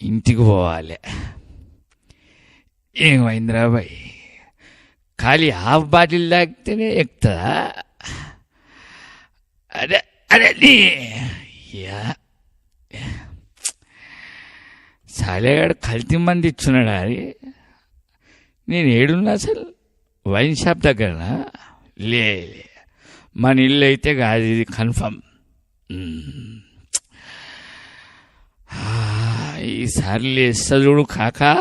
ఇంటికి పోవాలి. ఏమైందిరా బాయ్, ఖాళీ హాఫ్ బాటిల్ తాగితేనే ఎక్కుతుందా? అదే అదే నీ సాలేగాడు కల్తీ మంది ఇచ్చున్నాడు. అది నేను ఏడున్నా అసలు వైన్ షాప్ దగ్గరనా? లే మన ఇల్లు అయితే కాదు, ఇది కన్ఫర్మ్. ఈసారి లేస్తా చూడు కాకా,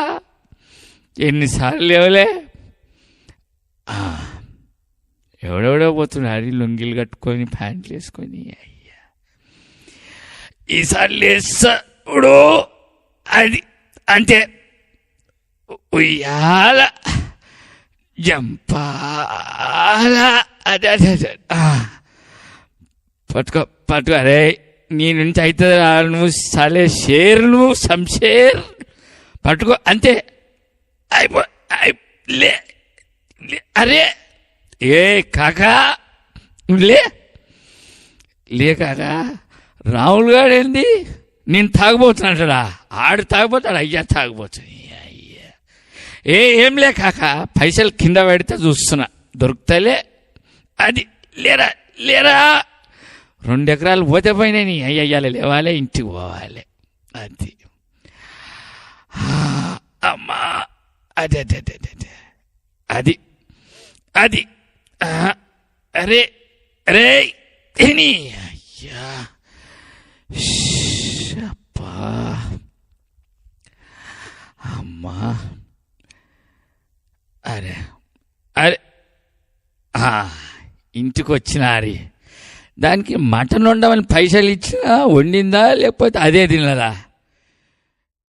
ఎన్నిసార్లు లేవలే. ఎవడెవడో పోతున్నాడు లొంగిలు కట్టుకొని ప్యాంట్లు వేసుకొని. అయ్యా ఈసారి లేస్తా చూడు, అది అంతే. ఉయ్యాల జంపాల, అదే అదే అదే పట్టుకో పట్టుకో. అరే నీ నుంచి అవుతుంది, నువ్వు సలే షేర్, నువ్వు సంషేర్ పట్టుకో అంతే. అయిపో లే. అరే ఏ కాకా లే కాకా, రాహుల్ గారు ఏంది నేను తాగబోతున్నాడా? ఆడు తాగబోతాడు, అయ్యా తాగబోతుంది. అయ్యా ఏం లే కాకా, పైసలు కింద పెడితే చూస్తున్నా, దొరుకుతలే. అది లేరా లేరా, 2 ఎకరాలు పోతే పోయినాయి. నీ అయ్యాలి, లేవాలి, ఇంటికి పోవాలి. అది అమ్మా, అదే అదే అదే అదే అది అది అరే అరే అయ్యా అప్పా అమ్మా. అరే అరే ఇంటికి వచ్చినారి, దానికి మటన్ వండమని పైసలు ఇచ్చినా వండిందా లేకపోతే అదే తినదా?